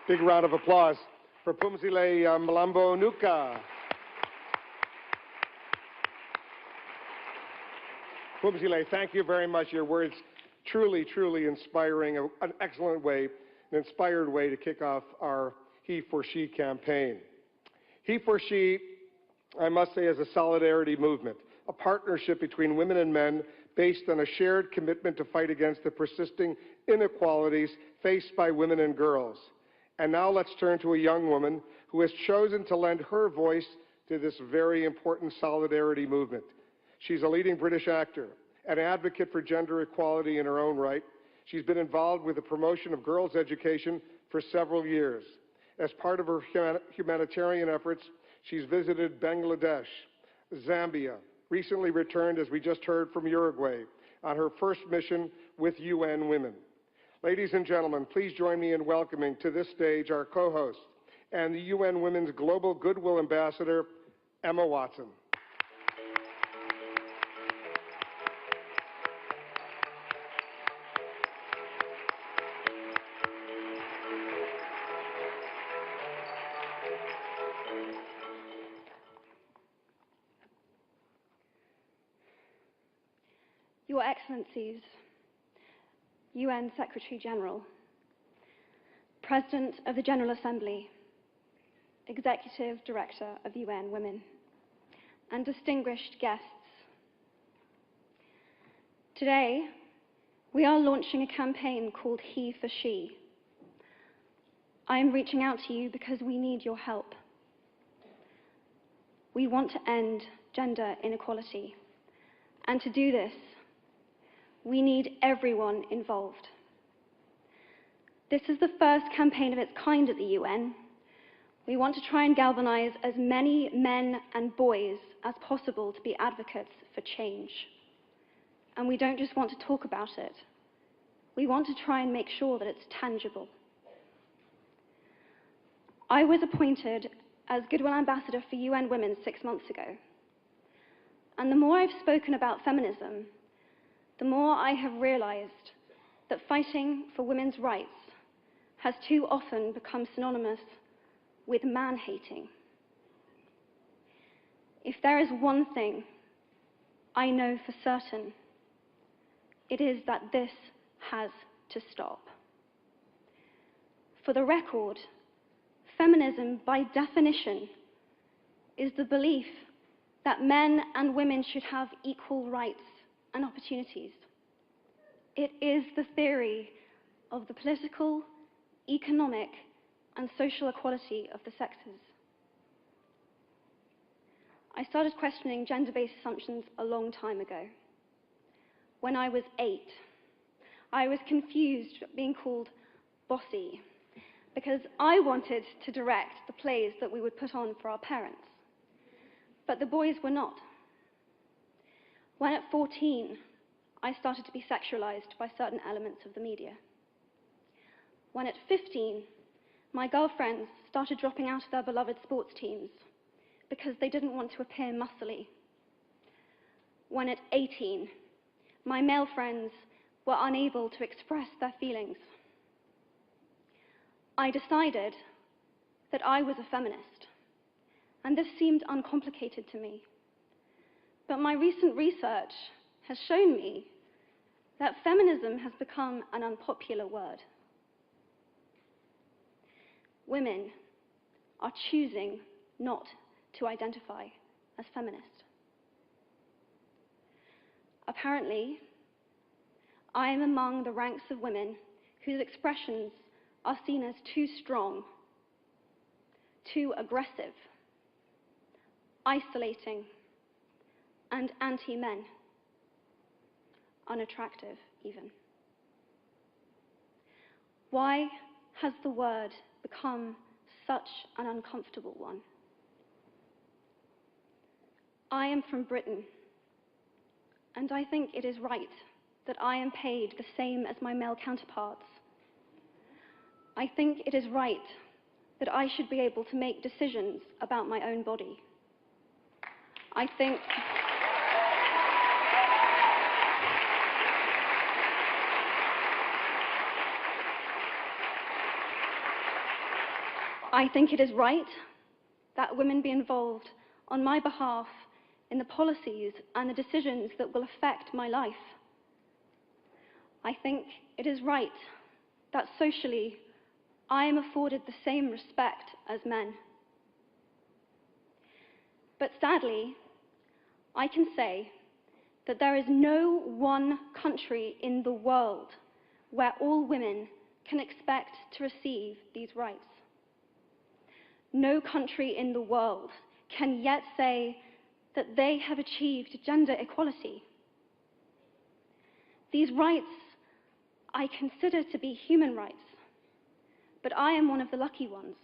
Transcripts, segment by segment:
Big round of applause for Phumzile Mlambo Ngcuka. Phumzile, thank you very much. Your words truly, truly inspiring, an excellent way, an inspired way to kick off our He for She campaign. He for She, I must say, is a solidarity movement, a partnership between women and men based on a shared commitment to fight against the persisting inequalities faced by women and girls. And now let's turn to a young woman who has chosen to lend her voice to this very important solidarity movement. She's a leading British actor, an advocate for gender equality in her own right. She's been involved with the promotion of girls' education for several years. As part of her humanitarian efforts, she's visited Bangladesh, Zambia, recently returned, as we just heard, from Uruguay on her first mission with UN Women. Ladies and gentlemen, please join me in welcoming to this stage our co-host and the UN Women's Global Goodwill Ambassador, Emma Watson. Your Excellencies, UN Secretary General, President of the General Assembly, Executive Director of UN Women, and distinguished guests. Today, we are launching a campaign called He for She. I am reaching out to you because we need your help. We want to end gender inequality, and to do this, we need everyone involved. This is the first campaign of its kind at the UN. We want to try and galvanize as many men and boys as possible to be advocates for change. And we don't just want to talk about it. We want to try and make sure that it's tangible. I was appointed as Goodwill Ambassador for UN Women 6 months ago. And the more I've spoken about feminism, the more I have realized that fighting for women's rights has too often become synonymous with man-hating. If there is one thing I know for certain, it is that this has to stop. For the record, feminism, by definition, is the belief that men and women should have equal rights and opportunities. It is the theory of the political, economic, and social equality of the sexes. I started questioning gender-based assumptions a long time ago. When I was 8, I was confused being called bossy because I wanted to direct the plays that we would put on for our parents, but the boys were not. When at 14, I started to be sexualized by certain elements of the media. When at 15, my girlfriends started dropping out of their beloved sports teams because they didn't want to appear muscly. When at 18, my male friends were unable to express their feelings. I decided that I was a feminist, and this seemed uncomplicated to me. But my recent research has shown me that feminism has become an unpopular word. Women are choosing not to identify as feminist. Apparently, I am among the ranks of women whose expressions are seen as too strong, too aggressive, isolating, and anti-men, unattractive even. Why has the word become such an uncomfortable one? I am from Britain, and I think it is right that I am paid the same as my male counterparts. I think it is right that I should be able to make decisions about my own body. I think I think it is right that women be involved on my behalf in the policies and the decisions that will affect my life. I think it is right that socially I am afforded the same respect as men. But sadly, I can say that there is no one country in the world where all women can expect to receive these rights. No country in the world can yet say that they have achieved gender equality. These rights I consider to be human rights, but I am one of the lucky ones.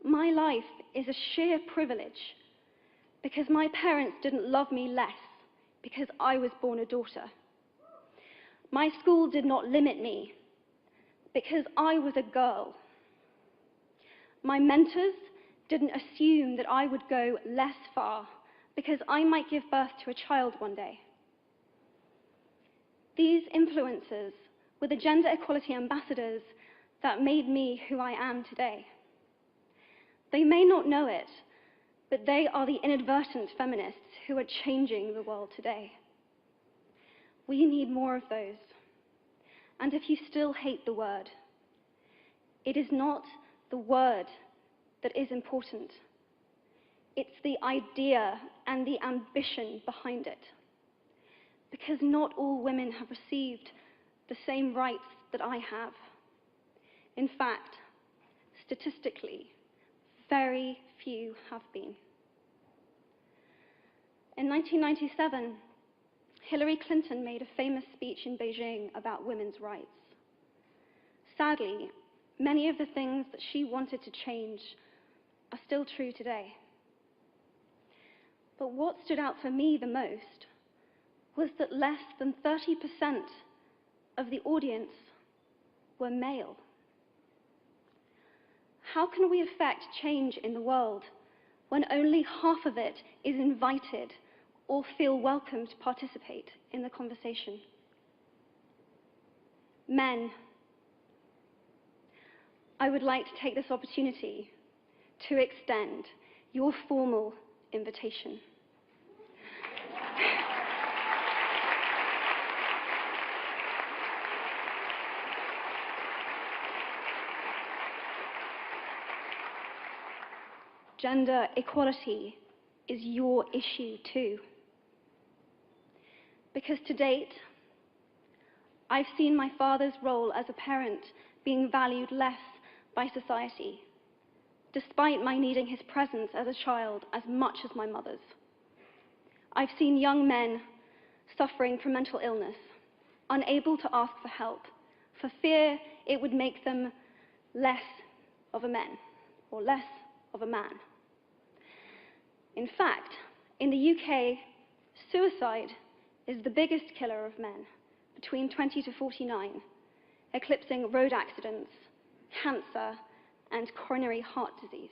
My life is a sheer privilege because my parents didn't love me less because I was born a daughter. My school did not limit me because I was a girl. My mentors didn't assume that I would go less far because I might give birth to a child one day. These influences were the gender equality ambassadors that made me who I am today. They may not know it, but they are the inadvertent feminists who are changing the world today. We need more of those. And if you still hate the word, it is not the word that is important. It's the idea and the ambition behind it. Because not all women have received the same rights that I have. In fact, statistically, very few have been. In 1997, Hillary Clinton made a famous speech in Beijing about women's rights. Sadly, many of the things that she wanted to change are still true today. But what stood out for me the most was that less than 30% of the audience were male. How can we affect change in the world when only half of it is invited or feel welcome to participate in the conversation? Men, I would like to take this opportunity to extend your formal invitation. Gender equality is your issue too. Because to date, I've seen my father's role as a parent being valued less by society, despite my needing his presence as a child as much as my mother's. I've seen young men suffering from mental illness, unable to ask for help, for fear it would make them less of a man or less of a man. In fact, in the UK, suicide is the biggest killer of men between 20 to 49, eclipsing road accidents, cancer, and coronary heart disease.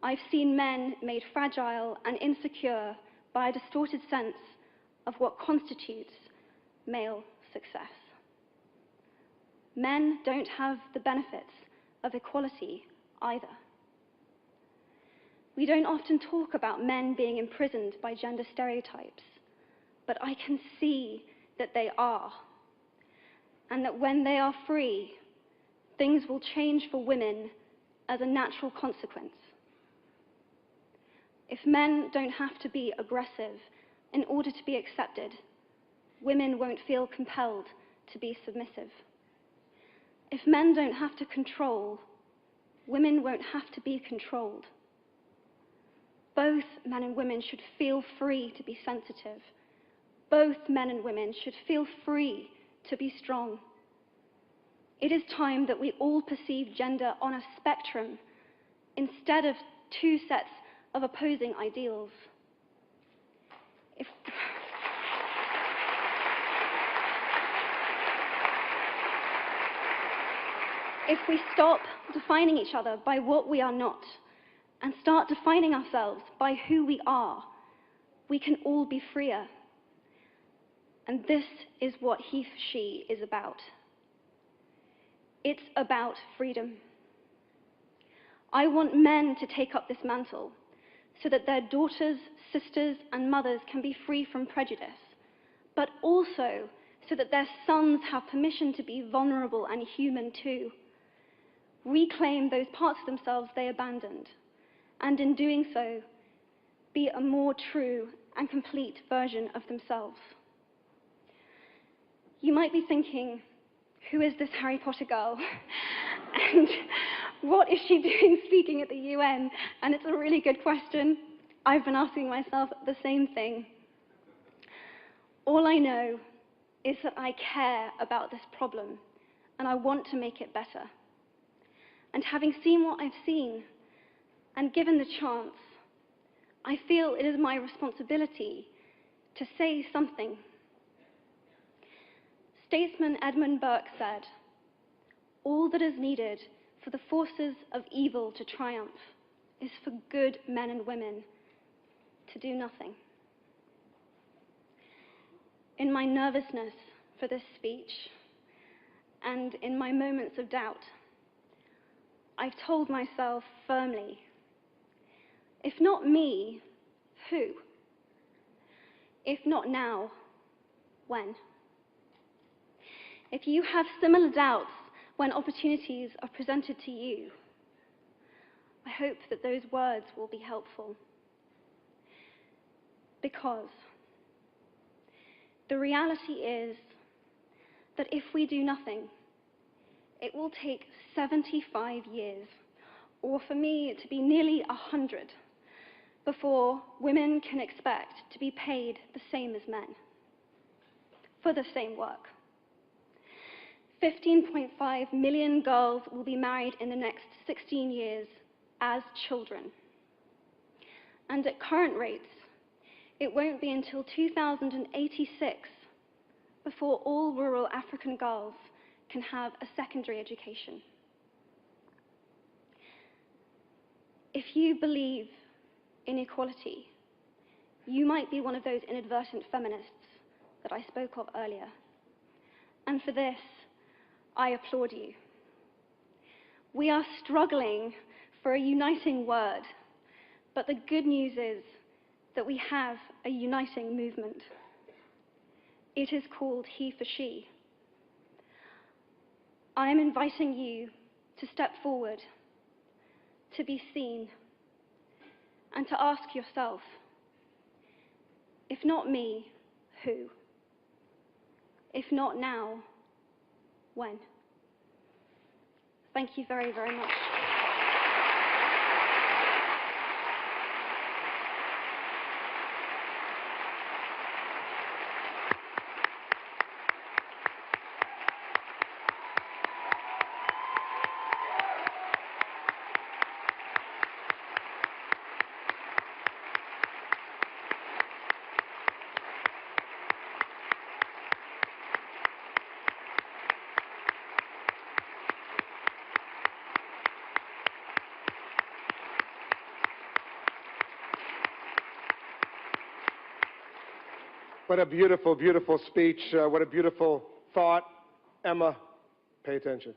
I've seen men made fragile and insecure by a distorted sense of what constitutes male success. Men don't have the benefits of equality either. We don't often talk about men being imprisoned by gender stereotypes, but I can see that they are, and that when they are free, things will change for women as a natural consequence. If men don't have to be aggressive in order to be accepted, women won't feel compelled to be submissive. If men don't have to control, women won't have to be controlled. Both men and women should feel free to be sensitive. Both men and women should feel free to be strong. It is time that we all perceive gender on a spectrum instead of two sets of opposing ideals. If we stop defining each other by what we are not and start defining ourselves by who we are, we can all be freer. And this is what he for she is about. It's about freedom. I want men to take up this mantle so that their daughters, sisters, and mothers can be free from prejudice, but also so that their sons have permission to be vulnerable and human too. Reclaim those parts of themselves they abandoned, and in doing so, be a more true and complete version of themselves. You might be thinking, who is this Harry Potter girl? And what is she doing speaking at the UN? And it's a really good question. I've been asking myself the same thing. All I know is that I care about this problem, and I want to make it better. And having seen what I've seen, and given the chance, I feel it is my responsibility to say something. Statesman Edmund Burke said, "All that is needed for the forces of evil to triumph is for good men and women to do nothing." In my nervousness for this speech, and in my moments of doubt, I've told myself firmly, if not me, who? If not now, when? If you have similar doubts when opportunities are presented to you, I hope that those words will be helpful. Because the reality is that if we do nothing, it will take 75 years, or for me to be nearly 100, before women can expect to be paid the same as men for the same work. 15.5 million girls will be married in the next 16 years as children. And at current rates, it won't be until 2086 before all rural African girls can have a secondary education. If you believe in equality, you might be one of those inadvertent feminists that I spoke of earlier. And for this, I applaud you. We are struggling for a uniting word, but the good news is that we have a uniting movement. It is called He for She. I am inviting you to step forward, to be seen, and to ask yourself, if not me, who? If not now, when? Thank you very, very much. What a beautiful, beautiful speech. What a beautiful thought. Emma, pay attention.